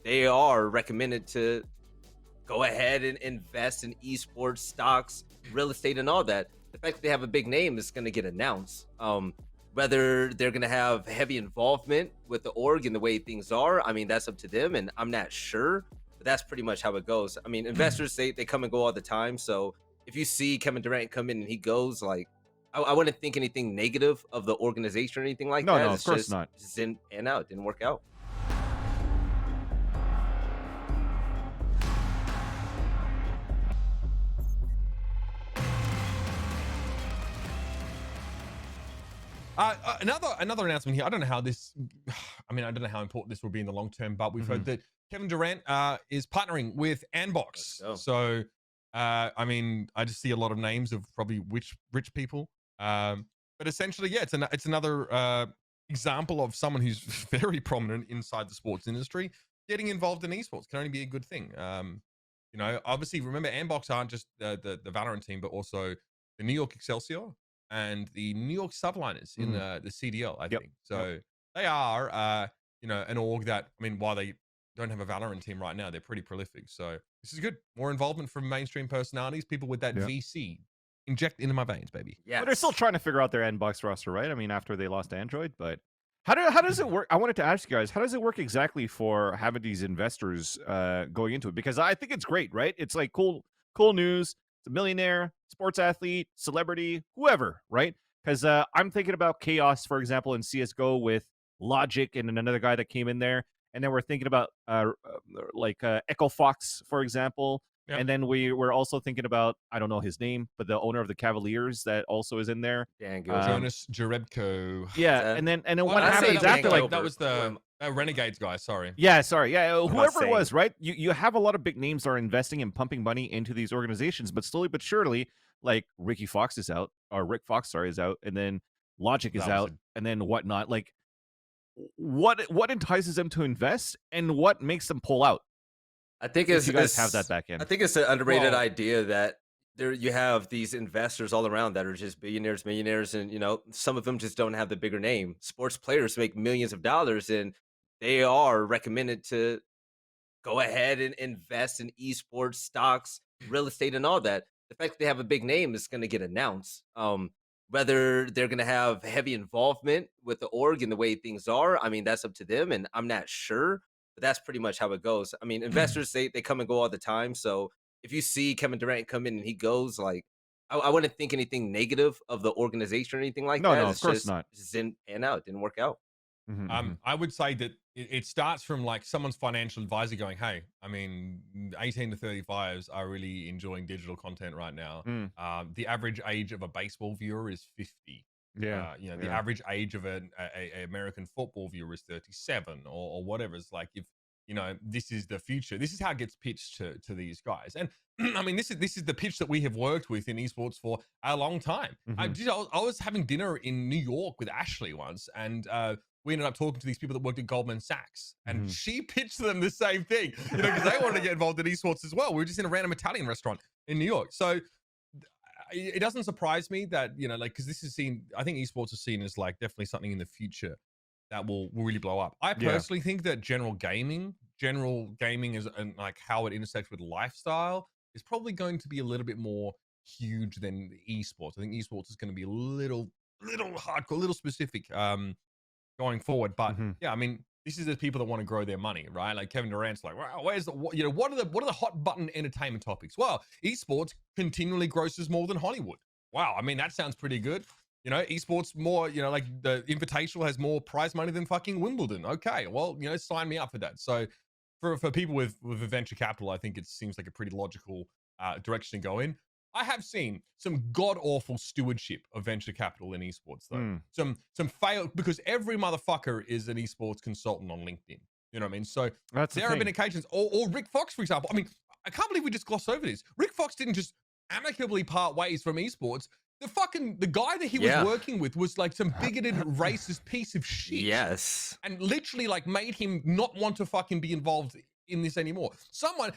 they are recommended to go ahead and invest in esports stocks, real estate, and all that. The fact that they have a big name is going to get announced. Whether they're going to have heavy involvement with the org and the way things are, I mean, that's up to them, and I'm not sure. But that's pretty much how it goes. I mean, investors they come and go all the time. So if you see Kevin Durant come in and he goes, like, I wouldn't think anything negative of the organization or anything like that. No, It's of course just, not. Just didn't pan out, didn't work out. Another announcement here. I don't know how this. I mean, I don't know how important this will be in the long term, but we've heard that Kevin Durant is partnering with Andbox. So, I mean, I just see a lot of names of probably rich people. But essentially, yeah, it's another example of someone who's very prominent inside the sports industry getting involved in esports. Can only be a good thing. You know, obviously, remember, Andbox aren't just the VALORANT team, but also the New York Excelsior and the New York Subliners in the CDL, I think. So they are, you know, an org that, I mean, while they don't have a VALORANT team right now, they're pretty prolific. So this is good. More involvement from mainstream personalities, people with that VC. Inject into my veins, baby. Yeah. But they're still trying to figure out their Andbox roster, right? I mean, after they lost Android, but how does it work? I wanted to ask you guys, how does it work exactly for having these investors going into it? Because I think it's great, right? It's like cool news. It's a millionaire, sports athlete, celebrity, whoever, right? Because I'm thinking about Chaos, for example, in CSGO with Logic and another guy that came in there. And then we're thinking about Echo Fox, for example. Yep. And then we were also thinking about, I don't know his name, but the owner of the Cavaliers that also is in there. Jonas Jerebko. Yeah, and then what happens after, like, that was the Renegades guy, sorry. Yeah, sorry. Yeah, whoever it was, right? You have a lot of big names that are investing and pumping money into these organizations, but slowly but surely, like Ricky Fox is out, or Rick Fox, sorry, is out, and then Logic is out, and then whatnot. Like, what entices them to invest, and what makes them pull out? I think you guys have that back end. I think it's an underrated idea that there you have these investors all around that are just billionaires, millionaires, and you know, some of them just don't have the bigger name. Sports players make millions of dollars, and they are recommended to go ahead and invest in esports stocks, real estate, and all that. The fact that they have a big name is going to get announced. Whether they're going to have heavy involvement with the org and the way things are, I mean, that's up to them, and I'm not sure. But that's pretty much how it goes. I mean, investors they come and go all the time. So if you see Kevin Durant come in and he goes, like, I wouldn't think anything negative of the organization or anything like that. No, of course not. It just didn't pan out, didn't work out. I would say that it starts from like someone's financial advisor going, hey, I mean, 18 to 35s are really enjoying digital content right now. The average age of a baseball viewer is 50. Yeah, you know, the average age of an American football viewer is 37 or whatever. It's like, if you know, this is the future. This is how it gets pitched to these guys. And I mean, this is the pitch that we have worked with in esports for a long time. I was having dinner in New York with Ashley once, and we ended up talking to these people that worked at Goldman Sachs, and she pitched them the same thing, you know, because they wanted to get involved in esports as well. We were just in a random Italian restaurant in New York. So it doesn't surprise me that, you know, like, because this is seen, I think esports is seen as like definitely something in the future that will really blow up. I personally think that general gaming is, and like how it intersects with lifestyle, is probably going to be a little bit more huge than esports. I think esports is going to be a little hardcore, a little specific going forward. But yeah, I mean, this is the people that want to grow their money, right? Like Kevin Durant's like, wow, where's the, you know, what are the hot button entertainment topics? Well, esports continually grosses more than Hollywood. Wow, I mean, that sounds pretty good. You know, esports more, you know, like the Invitational has more prize money than fucking Wimbledon. Okay, well, you know, sign me up for that. So for people with venture capital, I think it seems like a pretty logical direction to go in. I have seen some god-awful stewardship of venture capital in esports, though. Some fail, because every motherfucker is an esports consultant on LinkedIn. You know what I mean? So there have been occasions, or Rick Fox, for example. I mean, I can't believe we just glossed over this. Rick Fox didn't just amicably part ways from esports. The guy that he was working with was like some bigoted, racist piece of shit. Yes. And literally like made him not want to fucking be involved in this anymore.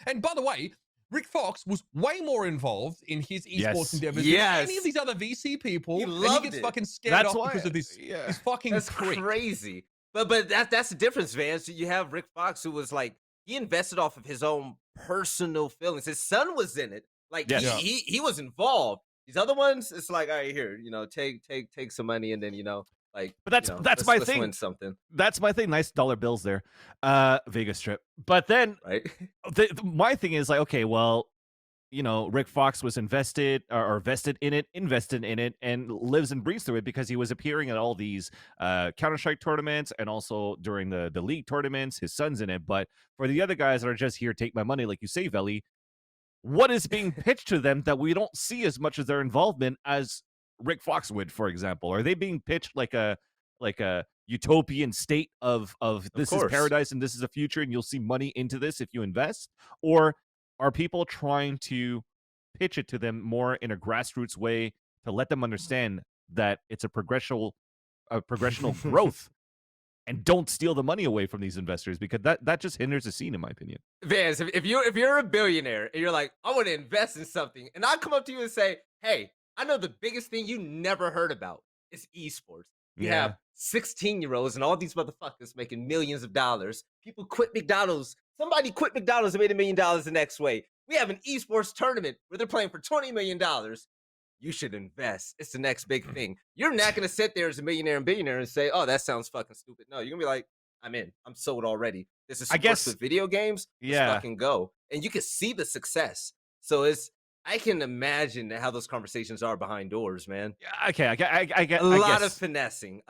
And by the way, Rick Fox was way more involved in his esports endeavors than any of these other VC people. He gets fucking scared off because of this fucking That's prick. crazy. But that's the difference, man. So you have Rick Fox, who was like he invested off of his own personal feelings. His son was in it. Like he Yes. Yeah. he he was involved. These other ones, it's like, all right, here, take some money and then like, But that's my let's thing. win something, That's my thing. Nice dollar bills there. Vegas trip. But then right? my thing is like, okay, well, Rick Fox was invested invested in it, and lives and breathes through it because he was appearing at all these Counter-Strike tournaments and also during the league tournaments. His son's in it. But for the other guys that are just here, take my money, like you say, Veli, what is being pitched to them that we don't see as much as their involvement as Rick Fox would, for example? Are they being pitched like a utopian state of Of this is course. paradise and this is the future and you'll see money into this if you invest? Or are people trying to pitch it to them more in a grassroots way to let them understand that it's a progressional growth and don't steal the money away from these investors, because that just hinders the scene, in my opinion. Vance, if you're a billionaire and you're like, I want to invest in something, and I come up to you and say, hey, I know the biggest thing you never heard about is esports. You Yeah. have 16-year-olds and all these motherfuckers making millions of dollars. People quit McDonald's. Somebody quit McDonald's and made $1 million the next way. We have an esports tournament where they're playing for $20 million. You should invest. It's the next big thing. You're not going to sit there as a millionaire and billionaire and say, oh, that sounds fucking stupid. No, you're going to be like, I'm in. I'm sold already. This is I sports guess- with video games. Let's Yeah. fucking go. And you can see the success. So I can imagine how those conversations are behind doors, man. Yeah, okay, I get A lot of guess. finessing.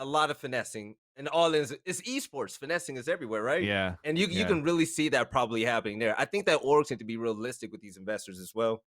And all is it's esports. Finessing is everywhere, right? Yeah. And you yeah. can really see that probably happening there. I think that orgs need to be realistic with these investors as well.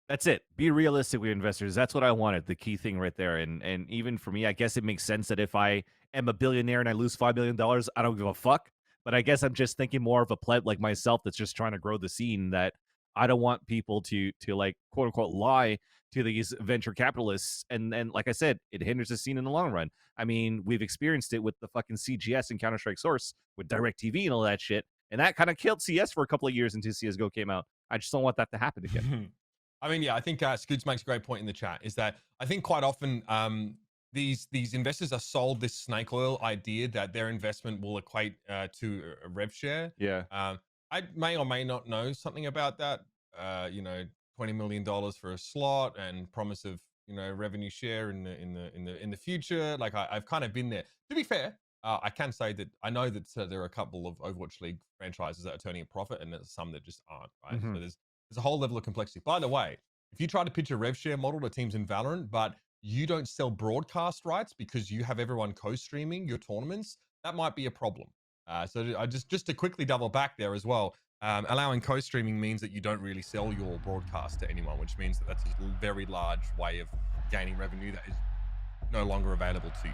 That's it. Be realistic with investors. That's what I wanted. The key thing right there. And even for me, I guess it makes sense that if I am a billionaire and I lose $5 million, I don't give a fuck. But I guess I'm just thinking more of a pleb like myself that's just trying to grow the scene, that I don't want people to like quote unquote lie to these venture capitalists. And like I said, it hinders the scene in the long run. I mean, we've experienced it with the fucking CGS and Counter-Strike Source with DirecTV and all that shit. And that kind of killed CS for a couple of years until CSGO came out. I just don't want that to happen again. I mean, yeah, I think Scoots makes a great point in the chat, is that I think quite often these investors are sold this snake oil idea that their investment will equate to a rev share. Yeah. I may or may not know something about that. $20 million for a slot and promise of revenue share in the future. Like I've kind of been there. To be fair, I can say that I know that there are a couple of Overwatch League franchises that are turning a profit, and there's some that just aren't. Right, Mhm. so there's a whole level of complexity. By the way, if you try to pitch a rev share model to teams in Valorant, but you don't sell broadcast rights because you have everyone co-streaming your tournaments, that might be a problem. So I just to quickly double back there as well, allowing co-streaming means that you don't really sell your broadcast to anyone, which means that that's a very large way of gaining revenue that is no longer available to you.